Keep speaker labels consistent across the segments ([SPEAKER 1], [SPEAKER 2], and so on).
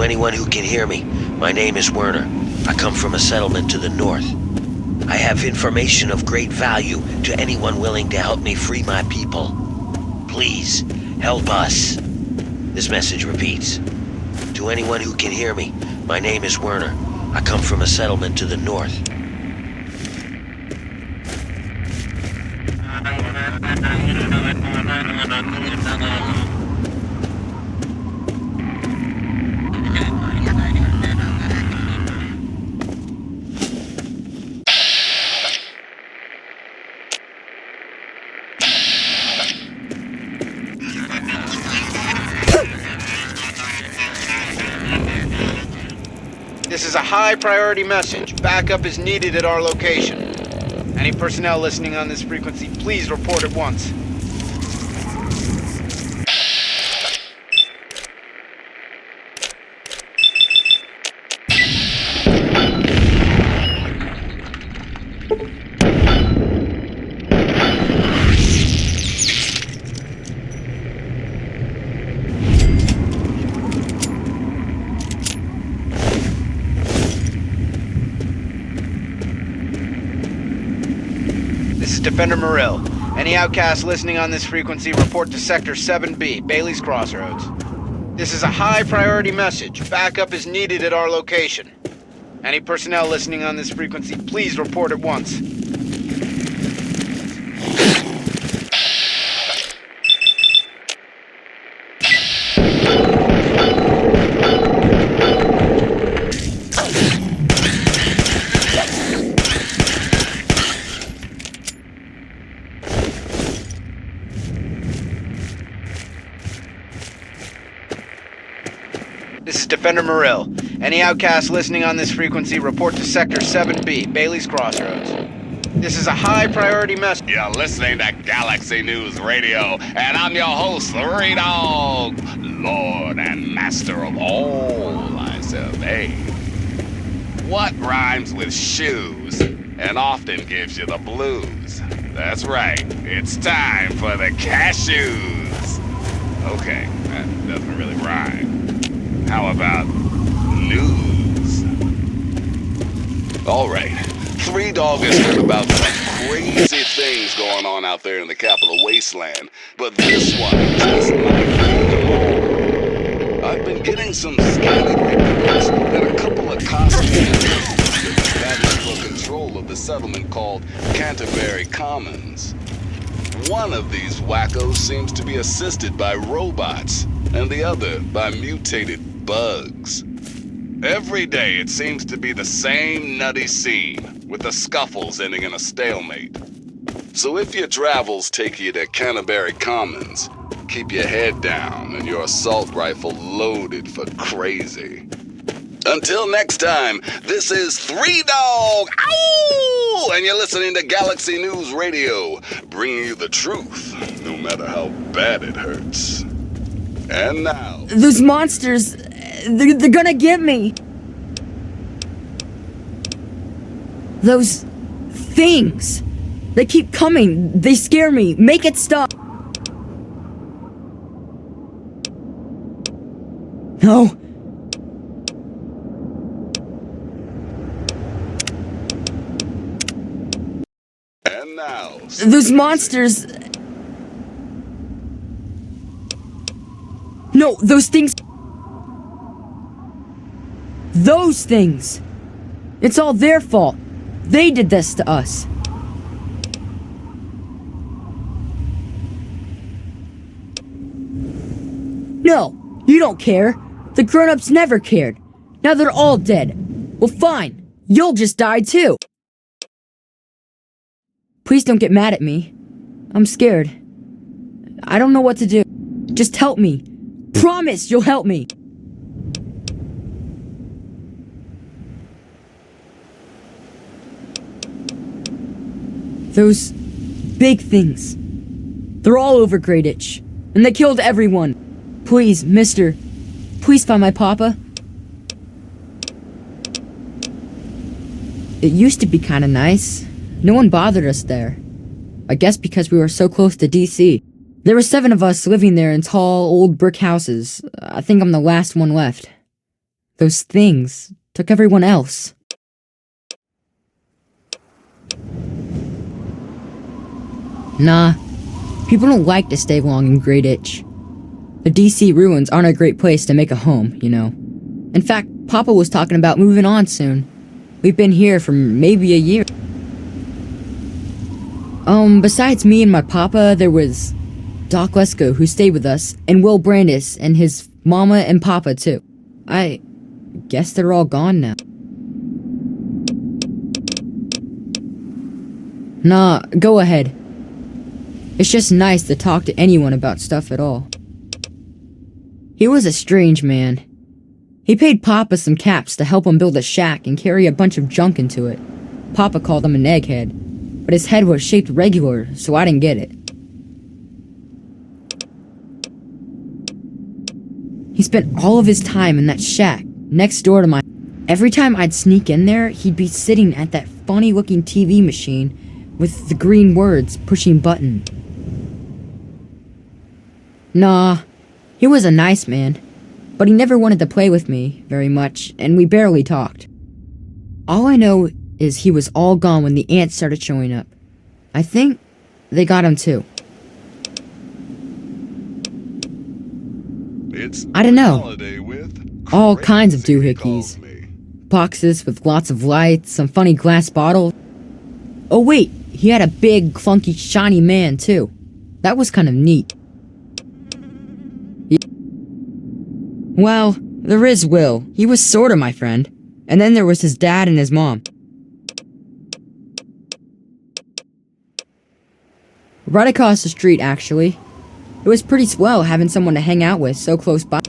[SPEAKER 1] anyone who can hear me, my name is Werner. I come from a settlement to the north. I have information of great value to anyone willing to help me free my people. Please, help us. This message repeats. To anyone who can hear me, my name is Werner. I come from a settlement to the north.
[SPEAKER 2] This is a high-priority message. Backup is needed at our location. Any personnel listening on this frequency, please report at once. This is Defender Morrill. Any outcasts listening on this frequency, report to Sector 7B, Bailey's Crossroads. This is a high-priority message. Backup is needed at our location. Any personnel listening on this frequency, please report at once. This is Defender Morrill. Any outcasts listening on this frequency, report to Sector 7B, Bailey's Crossroads. This is a high-priority message.
[SPEAKER 3] You're listening to Galaxy News Radio, and I'm your host, Three Dog, Lord and Master of all I survey. What rhymes with shoes and often gives you the blues? That's right, it's time for the cashews. Okay, that doesn't really rhyme. How about news? All right, Three Dog has heard about some crazy things going on out there in the Capital Wasteland, but this one just might be them all. I've been getting some scanning reports that a couple of costumes have been established for control of the settlement called Canterbury Commons. One of these wackos seems to be assisted by robots, and the other by mutated bugs. Every day it seems to be the same nutty scene, with the scuffles ending in a stalemate. So if your travels take you to Canterbury Commons, keep your head down and your assault rifle loaded for crazy. Until next time, this is Three Dog, ow! And you're listening to Galaxy News Radio, bringing you the truth, no matter how bad it hurts. And now...
[SPEAKER 4] Those monsters, they're gonna get me. Those things. They keep coming. They scare me. Make it stop. No.
[SPEAKER 3] And now...
[SPEAKER 4] Those monsters... No, those things... Those things! It's all their fault. They did this to us. No, you don't care. The grown-ups never cared. Now they're all dead. Well, fine. You'll just die too. Please don't get mad at me. I'm scared. I don't know what to do. Just help me. Promise you'll help me. Those big things. They're all over Greyditch. And they killed everyone. Please, mister. Please find my papa. It used to be kinda nice. No one bothered us there. I guess because we were so close to DC. There were 7 of us living there in tall, old brick houses. I think I'm the last one left. Those things took everyone else. Nah, people don't like to stay long in Great Itch. The DC ruins aren't a great place to make a home, you know. In fact, Papa was talking about moving on soon. We've been here for maybe a year. Besides me and my papa, there was Doc Lesko, who stayed with us, and Will Brandis and his mama and papa, too. I guess they're all gone now. Nah, go ahead. It's just nice to talk to anyone about stuff at all. He was a strange man. He paid Papa some caps to help him build a shack and carry a bunch of junk into it. Papa called him an egghead, but his head was shaped regular, so I didn't get it. He spent all of his time in that shack, next door to mine. Every time I'd sneak in there, he'd be sitting at that funny-looking TV machine with the green words pushing button. Nah, he was a nice man, but he never wanted to play with me very much, and we barely talked. All I know is he was all gone when the ants started showing up. I think they got him too. I don't know. All kinds of doohickeys. Boxes with lots of lights, some funny glass bottles. Oh wait, he had a big, clunky, shiny man too. That was kind of neat. Well, there is Will. He was sorta my friend. And then there was his dad and his mom. Right across the street, actually. It was pretty swell having someone to hang out with so close by.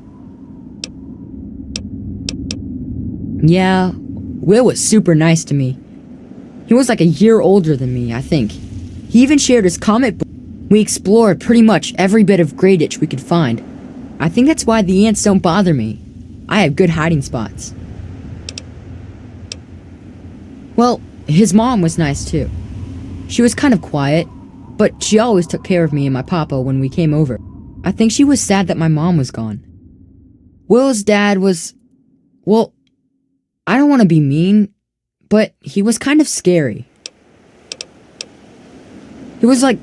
[SPEAKER 4] Yeah, Will was super nice to me. He was like a year older than me, I think. He even shared his comic book. We explored pretty much every bit of Great Itch we could find. I think that's why the ants don't bother me. I have good hiding spots. Well, his mom was nice too. She was kind of quiet, but she always took care of me and my papa when we came over. I think she was sad that my mom was gone. Will's dad was... well, I don't want to be mean, but he was kind of scary. He was like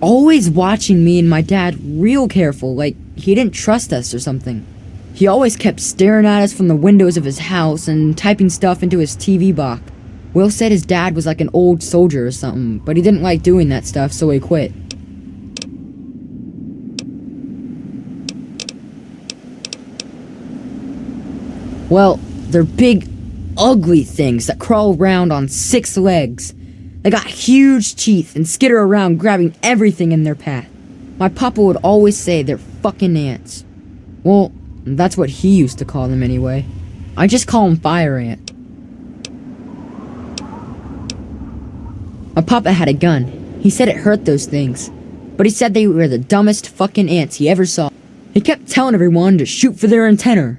[SPEAKER 4] always watching me and my dad real careful, like he didn't trust us or something. He always kept staring at us from the windows of his house and typing stuff into his TV box. Will said his dad was like an old soldier or something, but he didn't like doing that stuff, so he quit. Well, they're big, ugly things that crawl around on 6 legs. They got huge teeth and skitter around grabbing everything in their path. My papa would always say they're fucking ants. Well, that's what he used to call them anyway. I just call them fire ant. My papa had a gun. He said it hurt those things. But he said they were the dumbest fucking ants he ever saw. He kept telling everyone to shoot for their antenna.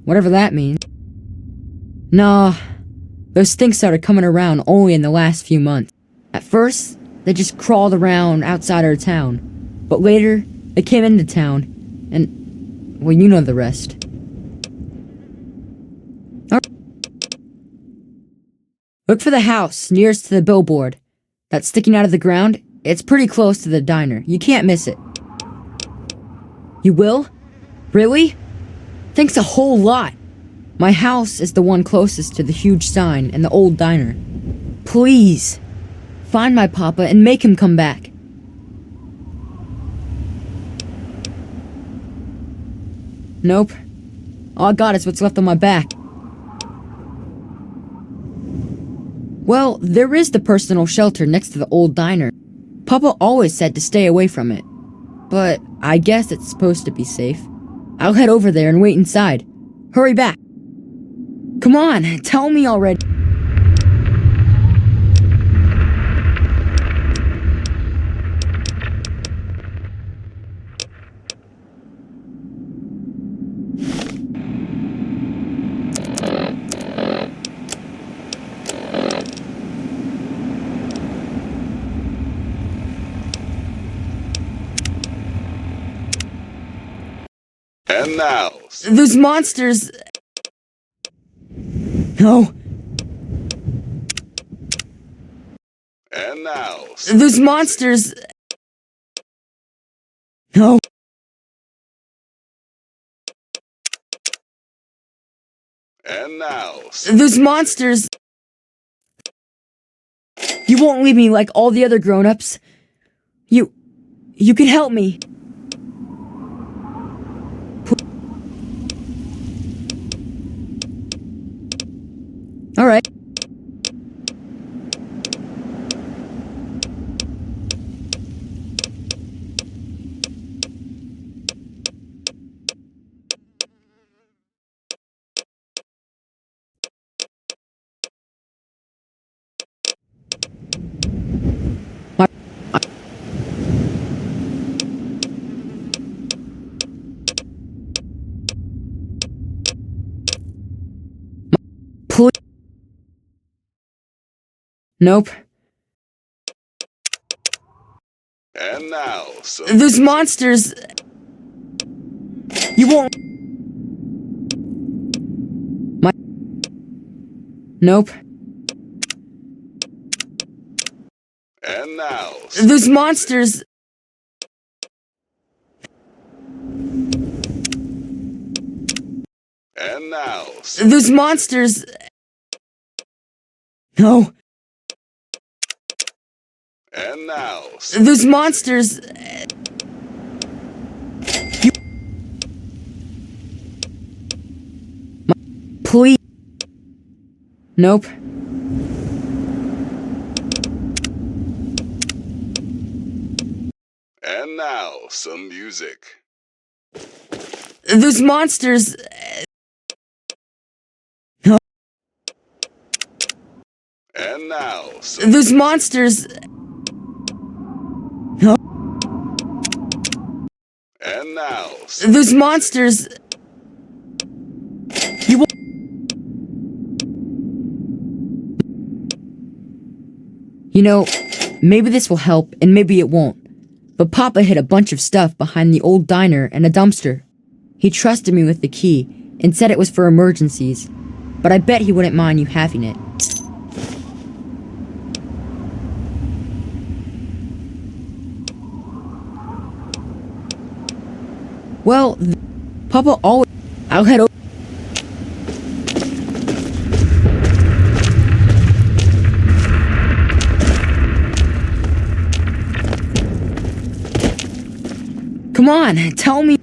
[SPEAKER 4] Whatever that means. Nah, those things started coming around only in the last few months. At first, they just crawled around outside our town. But later, they came into town, and, well, you know the rest. Look for the house nearest to the billboard. That's sticking out of the ground. It's pretty close to the diner. You can't miss it. You will? Really? Thanks a whole lot. My house is the one closest to the huge sign and the old diner. Please, find my papa and make him come back. Nope. All I got is what's left on my back. Well, there is the personal shelter next to the old diner. Papa always said to stay away from it. But I guess it's supposed to be safe. I'll head over there and wait inside. Hurry back. Come on, tell me already.
[SPEAKER 3] And now,
[SPEAKER 4] Those monsters... No.
[SPEAKER 3] And now,
[SPEAKER 4] Those monsters... No.
[SPEAKER 3] and now,
[SPEAKER 4] Those monsters... You won't leave me like all the other grown-ups. You can help me. All right. Nope.
[SPEAKER 3] and now,
[SPEAKER 4] Those monsters... You won't... Nope.
[SPEAKER 3] and now,
[SPEAKER 4] Those monsters...
[SPEAKER 3] and now,
[SPEAKER 4] Those monsters... No.
[SPEAKER 3] and now,
[SPEAKER 4] Those monsters... Please. Nope.
[SPEAKER 3] and now, some music.
[SPEAKER 4] Those monsters... No.
[SPEAKER 3] And now,
[SPEAKER 4] Those monsters... No.
[SPEAKER 3] and now,
[SPEAKER 4] Those monsters... You won't... You know, maybe this will help and maybe it won't. But Papa hid a bunch of stuff behind the old diner and a dumpster. He trusted me with the key and said it was for emergencies. But I bet he wouldn't mind you having it. Well, Papa always... I'll head over... Come on, tell me...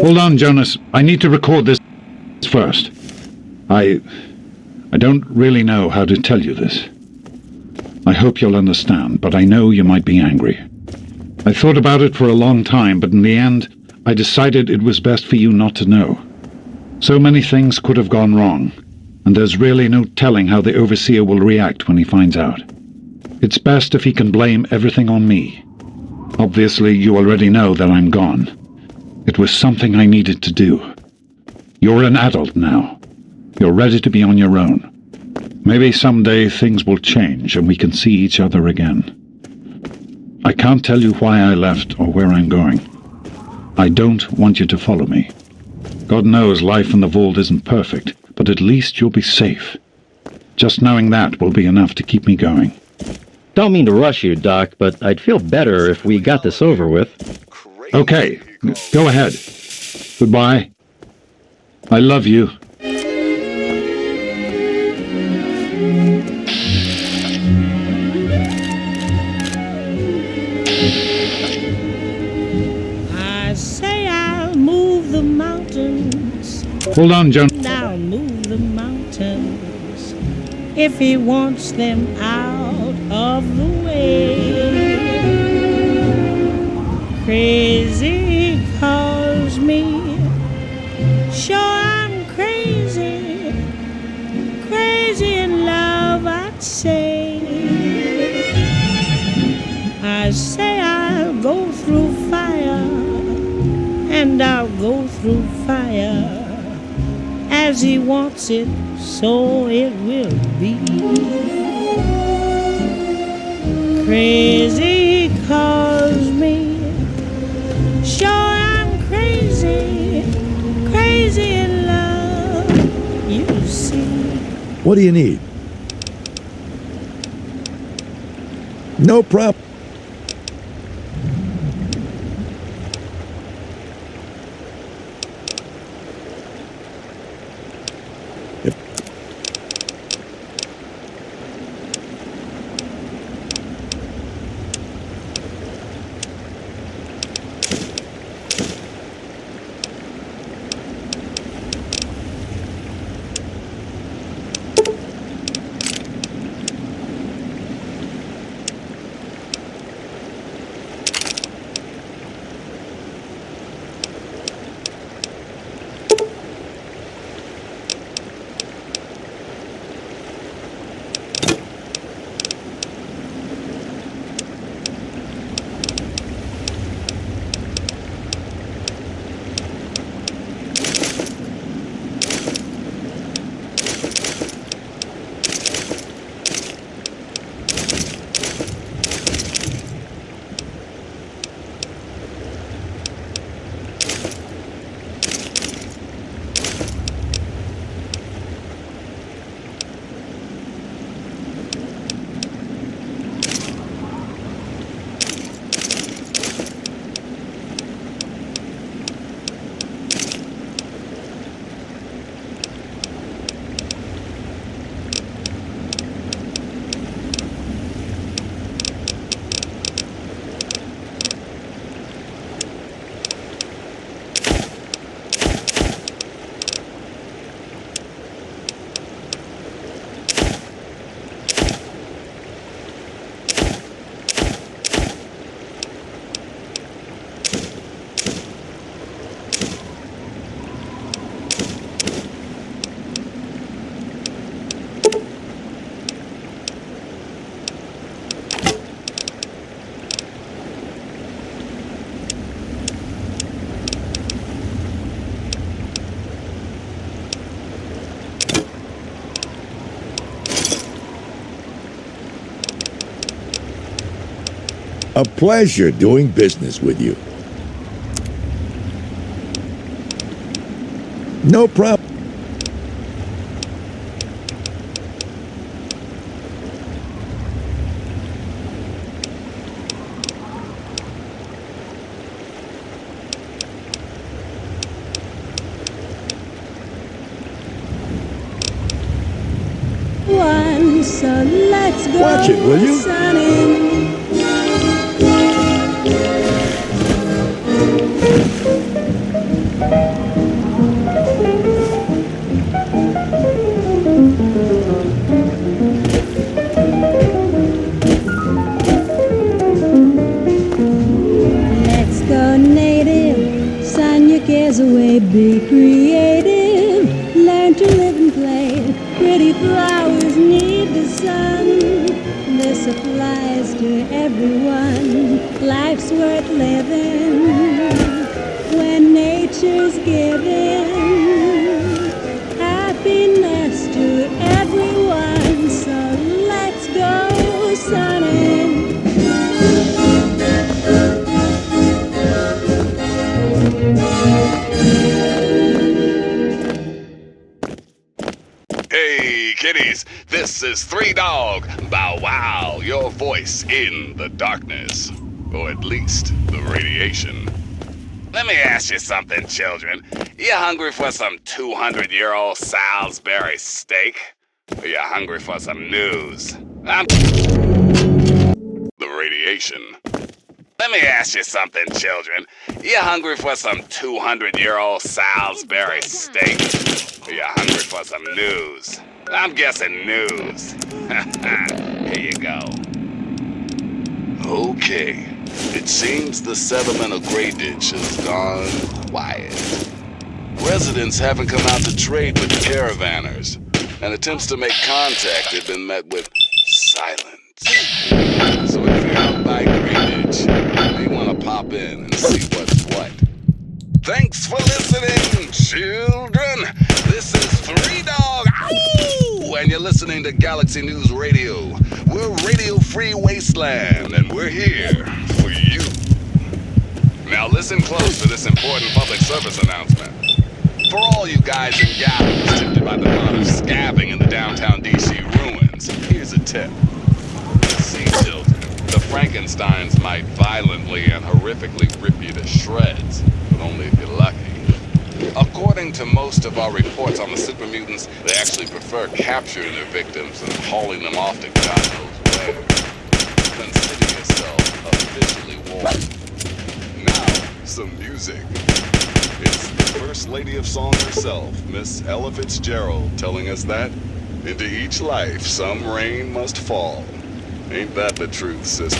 [SPEAKER 5] Hold on, Jonas. I need to record this first. I don't really know how to tell you this. I hope you'll understand, but I know you might be angry. I thought about it for a long time, but in the end, I decided it was best for you not to know. So many things could have gone wrong, and there's really no telling how the Overseer will react when he finds out. It's best if he can blame everything on me. Obviously, you already know that I'm gone. It was something I needed to do. You're an adult now. You're ready to be on your own. Maybe someday things will change and we can see each other again. I can't tell you why I left or where I'm going. I don't want you to follow me. God knows life in the vault isn't perfect, but at least you'll be safe. Just knowing that will be enough to keep me going.
[SPEAKER 6] Don't mean to rush you, Doc, but I'd feel better if we got this over with.
[SPEAKER 5] Okay, go ahead. Goodbye. I love you. Hold on, Jonas.
[SPEAKER 7] Now move the mountains if he wants them out of the way. Crazy calls me, sure I'm crazy, crazy in love I'd say. I say I'll go through fire, and I'll go through fire. As he wants it, so it will be. Crazy calls me, sure I'm crazy, crazy in love, you see.
[SPEAKER 8] What do you need? No problem. A pleasure doing business with you. No problem.
[SPEAKER 7] So let's go.
[SPEAKER 8] Watch it, will you?
[SPEAKER 7] Sunny. Let's go native, sign your cares away, be creative, learn to live and play. Pretty flowers need the sun. This applies to everyone. Life's worth living when nature's giving happiness to everyone. So let's go, Sonny.
[SPEAKER 3] Hey, kiddies, this is Three Dog. Bow wow, your voice in the darkness. Or at least the radiation. Let me ask you something, children. You hungry for some 200-year-old Salisbury steak? Or you hungry for some news? I'm the radiation. Let me ask you something, children. You hungry for some 200-year-old Salisbury steak? Or you hungry for some news? I'm guessing news. Here you go. Okay. It seems the settlement of Grey Ditch has gone quiet. Residents haven't come out to trade with the caravanners, and attempts to make contact have been met with silence. So if you're out by Grey Ditch, you may want to pop in and see what's what. Thanks for listening, children. This is Three Dog, Ow! And you're listening to Galaxy News Radio. We're Radio Free Wasteland, and we're here for you. Now listen close to this important public service announcement. For all you guys and gals tempted by the thought of scabbing in the downtown DC ruins, here's a tip. See, children, the Frankensteins might violently and horrifically rip you to shreds, but only if you're lucky. According to most of our reports on the super mutants, they actually prefer capturing their victims and hauling them off to God knows where. Consider yourself officially warned. Now, some music. It's the First Lady of Song herself, Miss Ella Fitzgerald, telling us that into each life some rain must fall. Ain't that the truth, sister?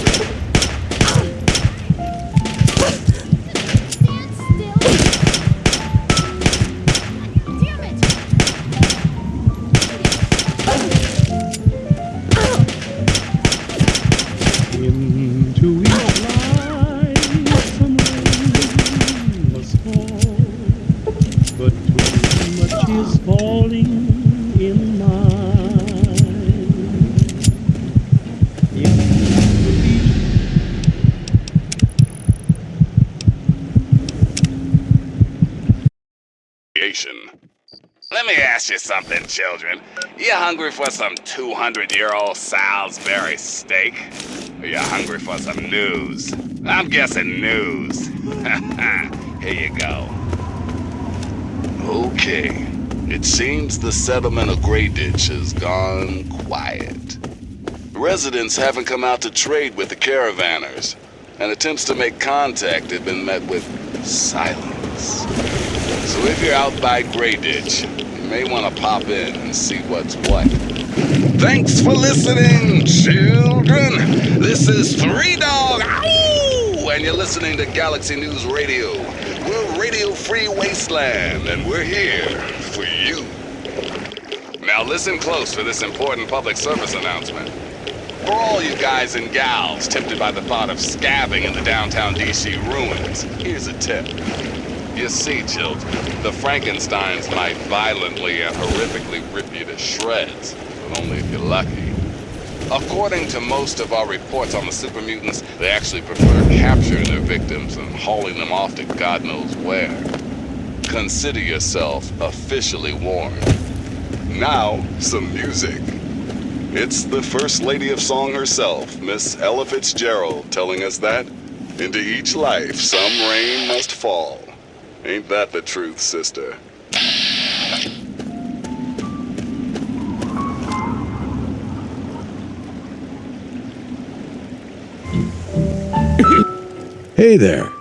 [SPEAKER 3] Let me ask you something, children. You hungry for some 200-year-old Salisbury steak? Or you hungry for some news? I'm guessing news. Here you go. Okay. It seems the settlement of Grey Ditch has gone quiet. Residents haven't come out to trade with the caravanners, and attempts to make contact have been met with silence. So if you're out by Grey Ditch, you may want to pop in and see what's what. Thanks for listening, children. This is Three Dog, Ow! And you're listening to Galaxy News Radio. We're Radio Free Wasteland, and we're here for you. Now listen close for this important public service announcement. For all you guys and gals tempted by the thought of scabbing in the downtown DC ruins, here's a tip. You see, children, the Frankensteins might violently and horrifically rip you to shreds, but only if you're lucky. According to most of our reports on the super mutants, they actually prefer capturing their victims and hauling them off to God knows where. Consider yourself officially warned. Now, some music. It's the First Lady of Song herself, Miss Ella Fitzgerald, telling us that into each life some rain must fall. Ain't that the truth, sister?
[SPEAKER 8] Hey there.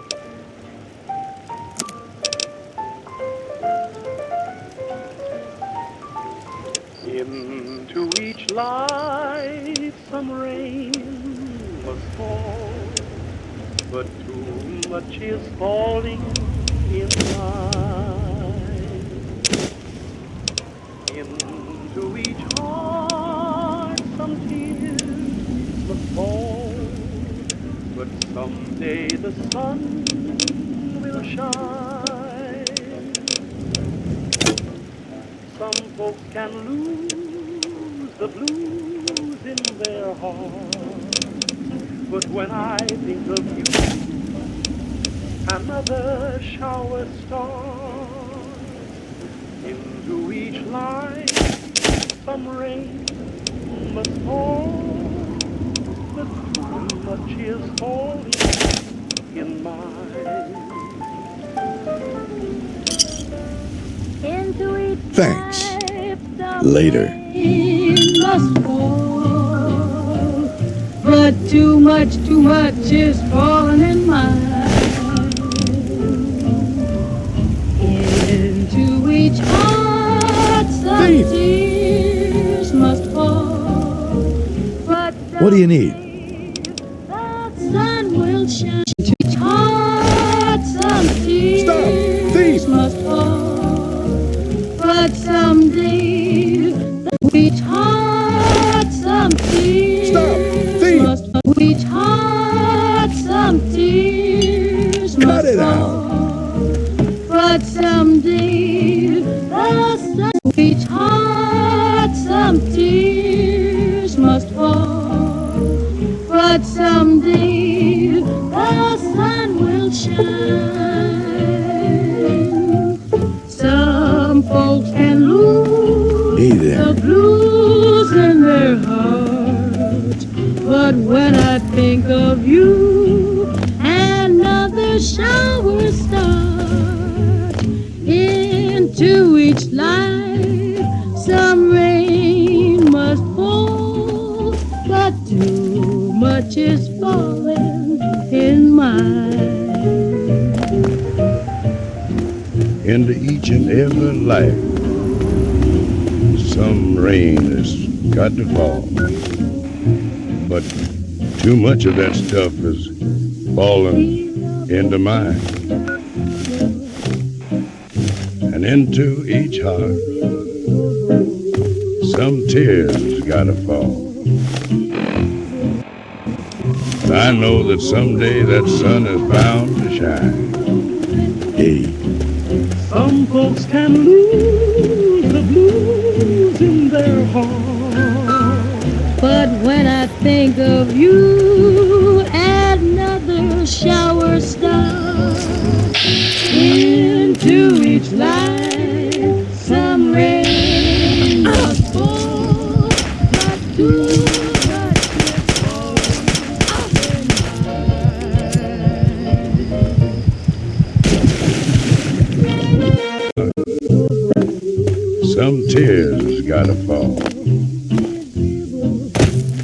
[SPEAKER 9] Into each life some rain must fall, but too much is falling in mine. Into each heart some tears must fall, but someday the sun will shine. Some folks can lose the blues in their hearts, but when I think of you, another shower starts. Into each life some rain must fall, but too much is falling in mine. Into each
[SPEAKER 8] Thanks.
[SPEAKER 7] life some
[SPEAKER 8] Later.
[SPEAKER 7] rain must fall, but too much is falling in mine. Into each heart some tears must fall. But
[SPEAKER 8] What do you need?
[SPEAKER 7] the sun will shine. Into each heart some tears must fall. But someday each heart some tears must fall. Each heart some tears must fall. But someday the sun, each heart some tears must fall. But someday the sun will shine. Some folks can lose the blues in their heart. But when I think of you, another shower starts. Into each life some rain must fall, but too much is falling in mine.
[SPEAKER 8] Into each and every life, some rain has got to fall. But too much of that stuff is falling into mine. And into each heart, some tears gotta fall. I know that someday that sun is bound to shine. Hey.
[SPEAKER 9] Some folks can lose the blues in their heart.
[SPEAKER 7] But when I think of you, another shower starts. Into each life, some rain must fall, but too much is falling in mine.
[SPEAKER 8] Some tears gotta fall.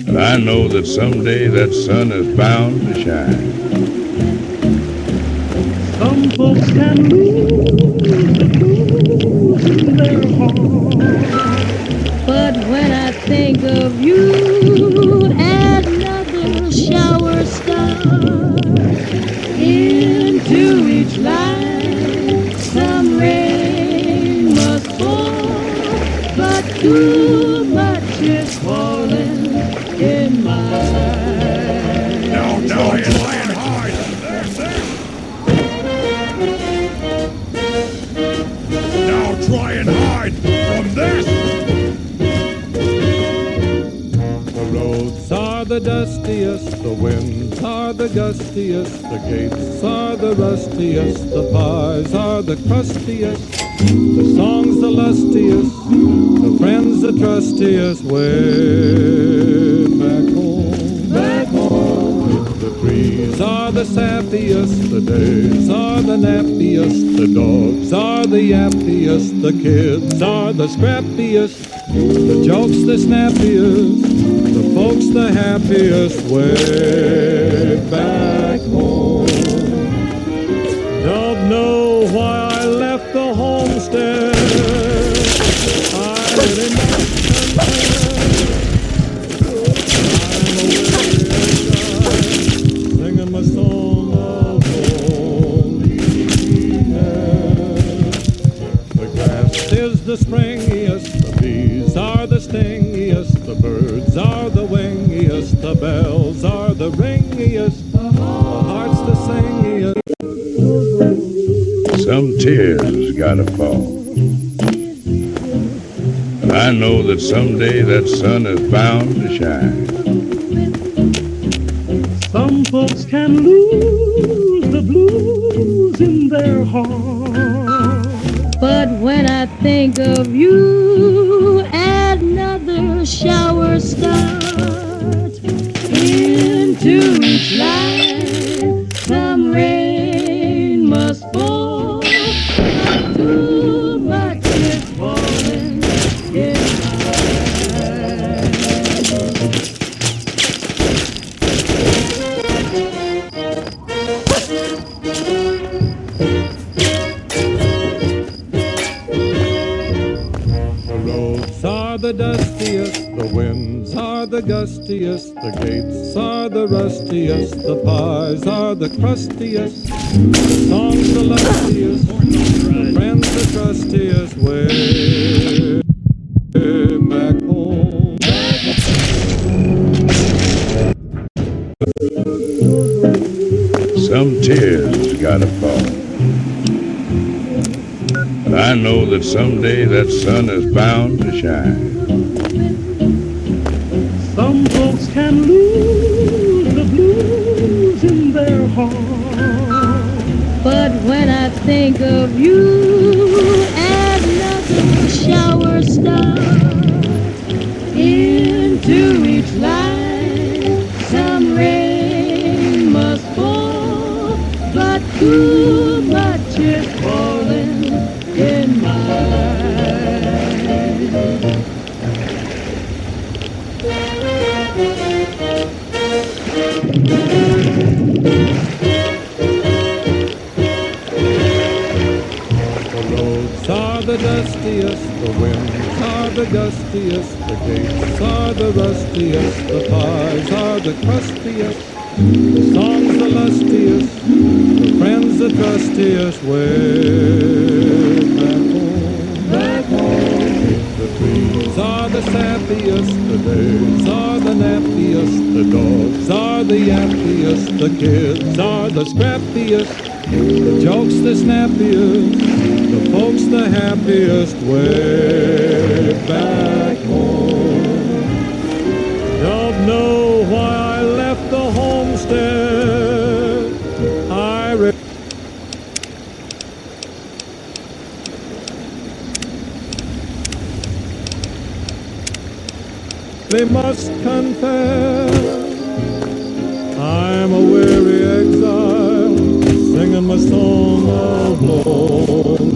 [SPEAKER 8] But I know that someday that sun is bound to shine.
[SPEAKER 9] Some folks can lose the blues in their heart.
[SPEAKER 7] But when I think of you, another shower starts. Into each life, some rain must fall, but too much is falling in mine.
[SPEAKER 8] No, it's lying hard. Now try and hide from this.
[SPEAKER 10] The roads are the dustiest, the winds are the gustiest, the gates are the rustiest, the pies are the crustiest, the songs the lustiest, the friends the trustiest, way back home, back home. The trees are the sappiest, the days are the nappiest, the dogs are the yappiest, the kids are the scrappiest, the jokes the snappiest, the folks the happiest, way back home. Don't know why I left the homestead. I really must confess. I'm a weary singing my song of loneliness. The grass is the springiest, the bees are the stingiest, the birds are the wingiest, the bells are the ringiest, the heart's the singiest.
[SPEAKER 8] Some tears gotta fall. And I know that someday that sun is bound to shine.
[SPEAKER 9] Some folks can lose the blues in their heart.
[SPEAKER 7] But when I think of you, another shower starts. Into each life, some rain must fall. Not too much is falling in mine.
[SPEAKER 10] The roads are the dustiest, the winds are the gustiest, the gates are the rustiest, the pies are the crustiest, the songs the lustiest, the friends the trustiest, way back home.
[SPEAKER 8] Some tears gotta fall. But I know that someday that sun is bound to shine.
[SPEAKER 9] Some folks can lose the blues in their heart.
[SPEAKER 7] But when I think of you as nothing shower starts into each line, some rain must fall, but too much is falling in my life.
[SPEAKER 10] The roads are the dustiest, the winds are the gustiest, the gates are the rustiest, the pies are the crustiest, the songs the lustiest, the friends the trustiest, way back home. The trees are the sappiest, the days are the nappiest, the dogs are the yappiest, the kids are the scrappiest, the jokes the snappiest, the folks the happiest, way back home. Don't know why I left the homestead. They must confess I'm a weary exile, singing my song of loneliness.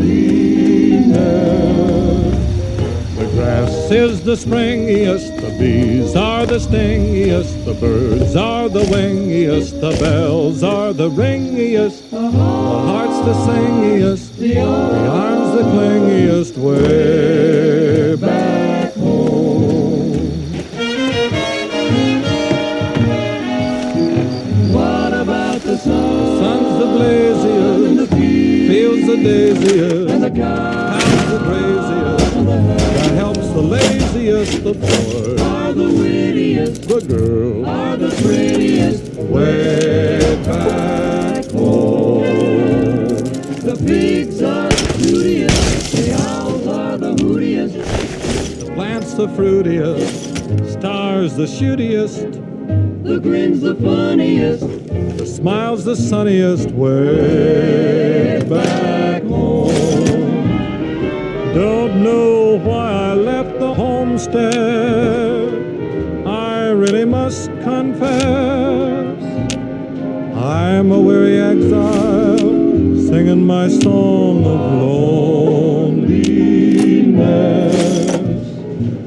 [SPEAKER 10] The grass is the springiest, the bees are the stingiest, the birds are the wingiest, the bells are the ringiest, the heart's the singiest, the arms the clingiest, way back home. What about the sun? Sun's the blaziest, fields the daisiest, and the cows the craziest, that helps the laziest, the poor are the wittiest, the girls are the prettiest, way back home. The pigs are the cutiest, the owls are the hootiest, the plants the fruitiest, stars the shootiest, the grin's the funniest, the smile's the sunniest, way back home. Don't know why I left the homestead. I really must confess I'm a weary exile, singing my song of loneliness.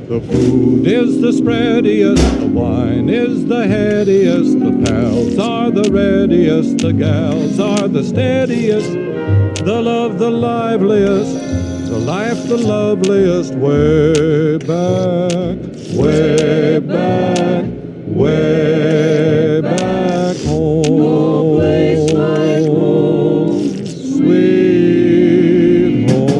[SPEAKER 10] The food is the spreadiest, the wine is the headiest, the pals are the readiest, the gals are the steadiest, the love the liveliest, the life the loveliest, way back, way back, way back home. No place like home, sweet home.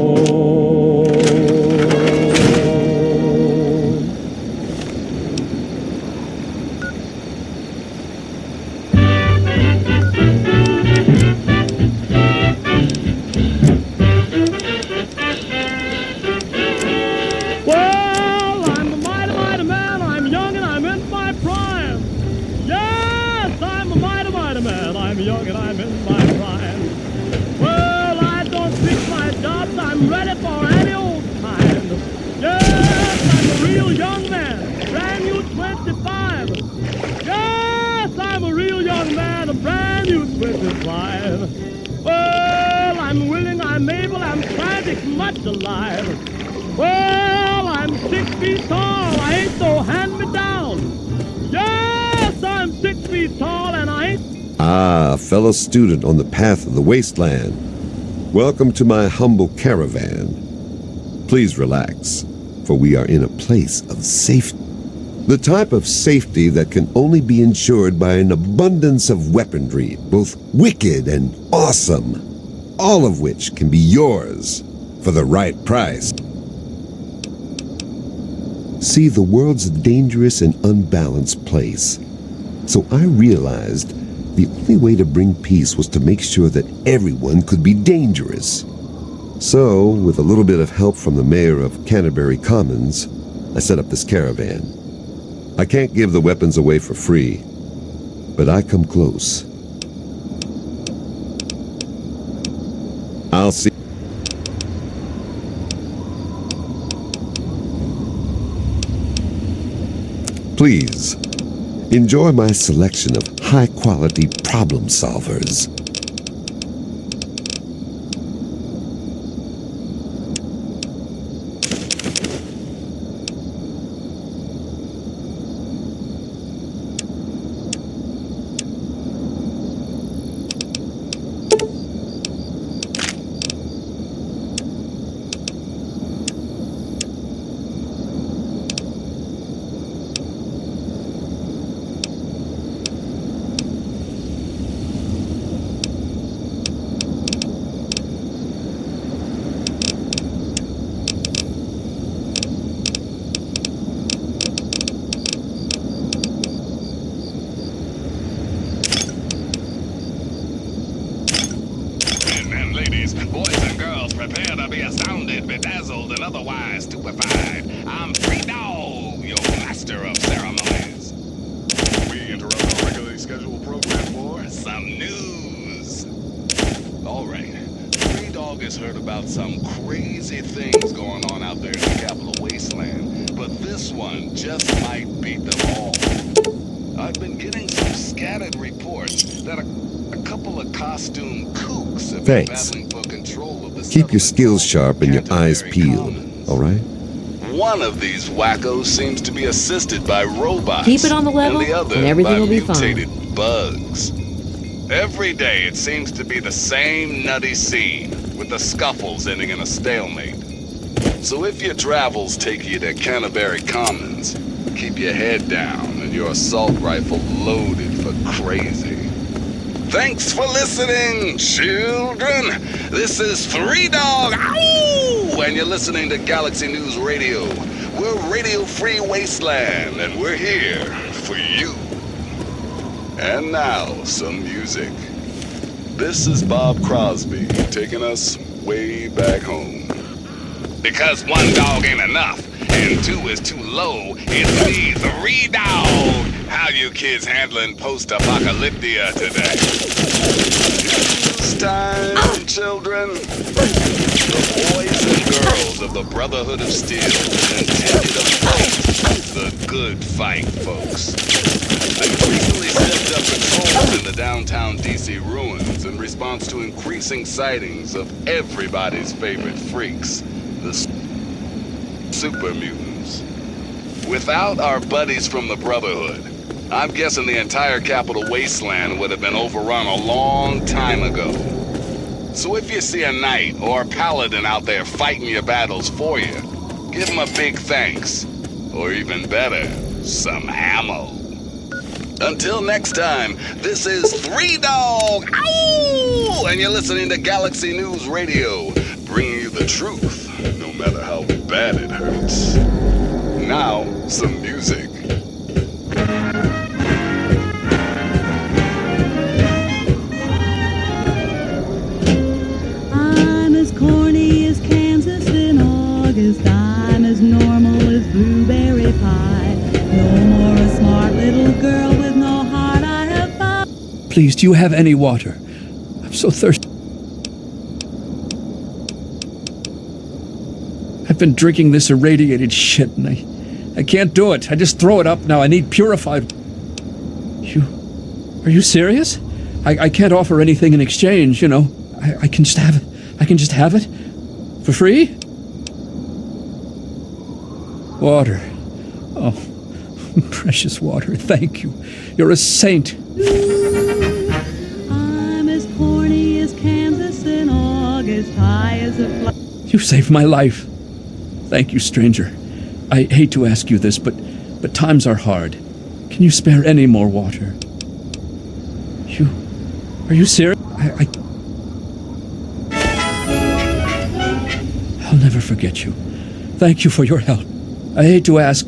[SPEAKER 9] Well, I'm a mighty, mighty man. I'm young and I'm in my prime. Yes, I'm a mighty, mighty man. I'm young and I'm in my prime. Well, I don't pick my jobs. I'm ready for any old kind. Yes, I'm a real young man. Brand new 25. Yes, I'm a real young man. A brand new 25. Well, I'm willing, I'm able, I'm tragic, much alive. Well, I'm 6 feet tall, I ain't no hand-me-down. Yes, I'm 6 feet tall and I ain't...
[SPEAKER 11] Ah, fellow student on the path of the wasteland. Welcome to my humble caravan. Please relax. for we are in a place of safety. The type of safety that can only be ensured by an abundance of weaponry, both wicked and awesome, all of which can be yours for the right price. See, the world's a dangerous and unbalanced place. So I realized the only way to bring peace was to make sure that everyone could be dangerous. So, with a little bit of help from the mayor of Canterbury Commons, I set up this caravan. I can't give the weapons away for free, but I come close. I'll see. Please, enjoy my selection of high-quality problem solvers.
[SPEAKER 3] Boys and girls, prepare to be astounded, bedazzled, and otherwise stupefied. I'm Free Dog, your master of ceremonies. We interrupt our regularly scheduled program for some news. All right, Free Dog has heard about some crazy things going on out there in the Capital Wasteland, but this one just might beat them all. I've been getting some scattered reports that a couple of costume kooks have been battling for control of the
[SPEAKER 11] Keep your skills sharp and your eyes peeled, all right?
[SPEAKER 3] One of these wackos seems to be assisted by robots.
[SPEAKER 12] Keep it on the level,
[SPEAKER 3] and the other
[SPEAKER 12] and everything
[SPEAKER 3] by
[SPEAKER 12] will be fine.
[SPEAKER 3] mutated bugs. Every day it seems to be the same nutty scene, with the scuffles ending in a stalemate. So if your travels take you to Canterbury Commons, keep your head down and your assault rifle loaded for crazy. Thanks for listening, children. This is Three Dog, ow! And you're listening to Galaxy News Radio. We're Radio Free Wasteland, and we're here for you. And now, some music. This is Bob Crosby, taking us way back home. Because one dog ain't enough, and two is too low, it's me, Three Dog. How you kids handling post-apocalyptic today? It's time, children. The boys and girls of the Brotherhood of Steel continue to fight the good fight, folks. They've recently stepped up patrols in the downtown DC ruins in response to increasing sightings of everybody's favorite freaks, the super mutants. Without our buddies from the Brotherhood, I'm guessing the entire Capital Wasteland would have been overrun a long time ago. So if you see a knight or a paladin out there fighting your battles for you, give them a big thanks. Or even better, some ammo. Until next time, this is Three Dog, ow! And you're listening to Galaxy News Radio, bringing you the truth, no matter how bad it hurts. Now, some music.
[SPEAKER 7] I'm as corny as Kansas in August. I'm as normal as blueberry pie. No more a smart little girl with no heart. I have found.
[SPEAKER 13] Please, do you have any water? I'm so thirsty. I've been drinking this irradiated shit, and I can't do it. I just throw it up now. I need purified. Are you serious? I can't offer anything in exchange, you know. I can just have it. I can just have it? For free? Water. Oh, precious water. Thank you. You're a saint.
[SPEAKER 7] I'm as corny as Kansas in August. High as a fly.
[SPEAKER 13] You saved my life. Thank you, stranger. I hate to ask you this, but times are hard. Can you spare any more water? Are you serious? I'll never forget you. Thank you for your help. I hate to ask.